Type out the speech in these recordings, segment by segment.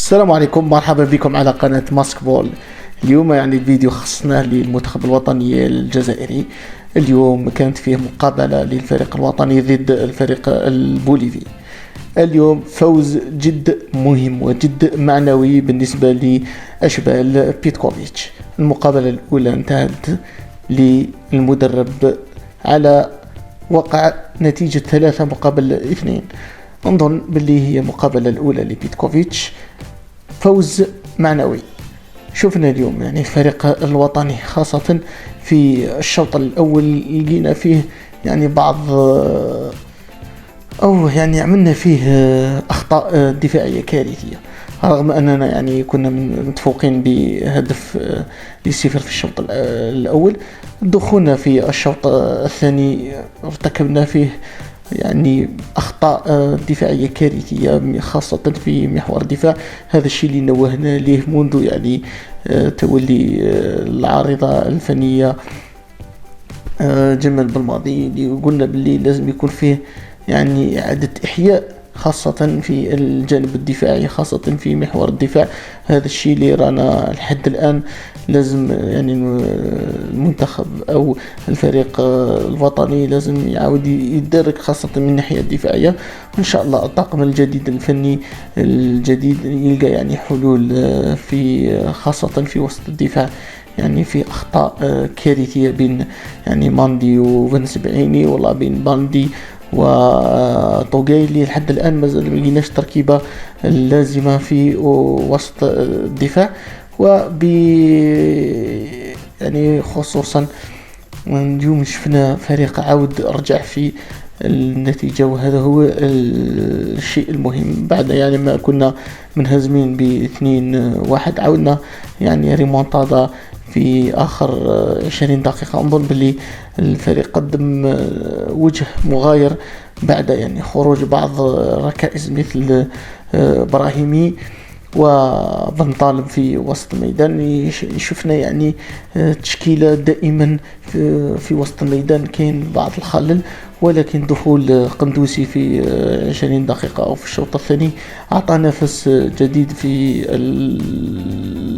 السلام عليكم، مرحبا بكم على قناة ماسك بول. اليوم الفيديو خصناه للمنتخب الوطني الجزائري. اليوم كانت فيه مقابلة للفريق الوطني ضد الفريق البوليفي. اليوم فوز جد مهم وجد معنوي بالنسبة لأشبال بيتكوفيتش. المقابلة الأولى انتهت للمدرب على وقع نتيجة 3-2. نظن باللي هي المقابلة الأولى لبيتكوفيتش فوز معنوي. شفنا اليوم الفريق الوطني خاصة في الشوط الأول لقينا فيه بعض أو عملنا فيه أخطاء دفاعية كارثية، رغم أننا كنا متفوقين بهدف ل0 في الشوط الأول. دخولنا في الشوط الثاني ارتكبنا فيه أخطاء دفاعية كارثية، خاصة في محور الدفاع. هذا الشيء اللي نوهنا له منذ تولي العارضة الفنية جمال بالماضي، اللي قلنا باللي لازم يكون فيه إعادة إحياء، خاصة في الجانب الدفاعي، خاصة في محور الدفاع. هذا الشيء اللي رانا لحد الآن لازم المنتخب أو الفريق الوطني لازم يعاود يتدرك، خاصة من الناحية الدفاعية. وإن شاء الله الطاقم الجديد الفني الجديد يلقى حلول في خاصة في وسط الدفاع. في أخطاء كارثية بين ماندي وبن سبعيني، والله بين باندي وطوغيلي لحد الآن مازال ما لقيناش تركيبة اللازمة في وسط الدفاع. وب خصوصا اليوم شفنا فريق عاود رجع في النتيجة، وهذا هو الشيء المهم. بعد ما كنا منهزمين ب2-1 عاودنا ريمونتادا في آخر 20 دقيقة. أنظن باللي الفريق قدم وجه مغاير بعد خروج بعض ركائز مثل براهيمي وبن طالب في وسط الميدان. شفنا تشكيلة دائما في وسط الميدان كاين بعض الخلل، ولكن دخول قندوسي في 20 دقيقة أو في الشوط الثاني أعطى نفس جديد في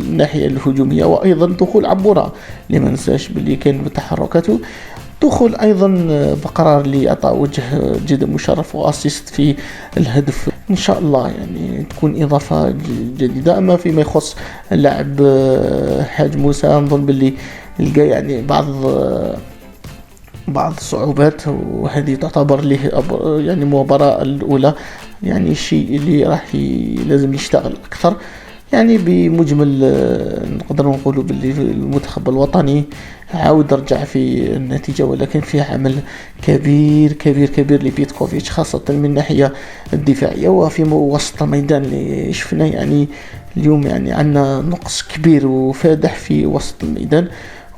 الناحية الهجومية. وأيضا دخول عبورة اللي ما ننساش باللي كان بتحركاته، دخول أيضا بقرار اللي أعطى وجه جدا مشرف وأسيست في الهدف. إن شاء الله تكون إضافة جديدة. أما فيما يخص اللاعب حاج موسى، نظن باللي لقى بعض الصعوبات، وهذه تعتبر له المباراة الأولى. الشيء اللي راح لازم يشتغل أكثر. بمجمل نقدر نقول باللي المنتخب الوطني عاود رجع في النتيجة، ولكن في عمل كبير كبير كبير لبيتكوفيتش، خاصة من الناحية الدفاعية وفي وسط الميدان. اللي شفنا اليوم عندنا نقص كبير وفادح في وسط الميدان،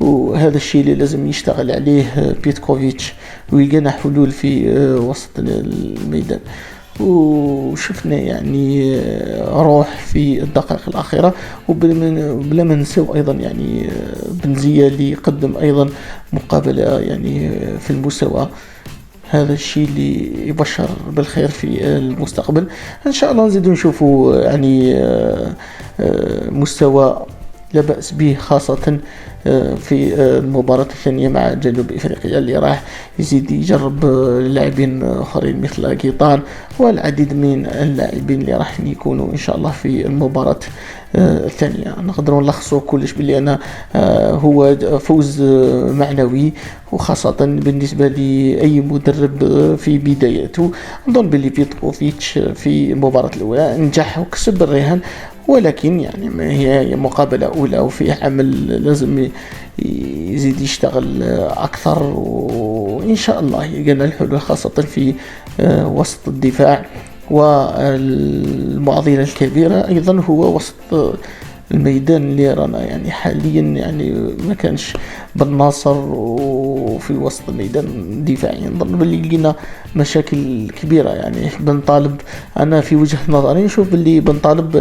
وهذا الشيء اللي لازم يشتغل عليه بيتكوفيتش ويلقى حلول في وسط الميدان. وشفنا روح في الدقائق الأخيرة، وبلا ما ننسوا أيضا بنزية اللي قدم أيضا مقابلة في المستوى. هذا الشيء اللي يبشر بالخير في المستقبل. إن شاء الله نزيد نشوفوا مستوى لا بأس به، خاصة في المباراة الثانية مع جنوب إفريقيا، اللي راح يزيد يجرب لاعبين آخرين مثل كيطان والعديد من اللاعبين اللي راح يكونوا إن شاء الله في المباراة الثانية. نقدر نلخصه كلش باللي أنا هو فوز معنوي، وخاصة بالنسبة لأي مدرب في بدايته. نظن باللي بيتكوفيتش في المباراة الأولى نجح وكسب الرهان، ولكن هي مقابلة أولى وفي عمل لازم يزيد يشتغل أكثر، وإن شاء الله يلقى الحلول، خاصة في وسط الدفاع. والمعضلة الكبيرة أيضا هو وسط الميدان اللي رانا حاليا ما كانش بالناصر، وفي وسط الميدان دفاعيا نظن باللي لقينا مشاكل كبيرة. بن طالب أنا في وجهة نظري نشوف باللي بن طالب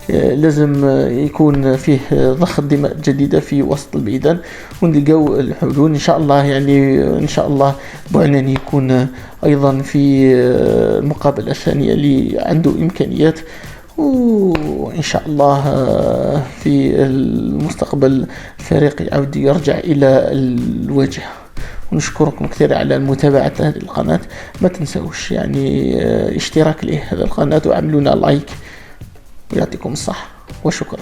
لازم يكون فيه ضخ دماء جديدة في وسط الميدان ونلقاو الحلول. إن شاء الله إن شاء الله بوعناني يكون أيضا في المقابلة الثانية اللي عنده إمكانيات، وإن شاء الله في المستقبل الفريق يعود يرجع إلى الواجهة. ونشكركم كثير على متابعة هذه القناة. ما تنسوش يعني اشتراك لهذه القناة وعملونا لايك، ويعطيكم الصحة وشكرا.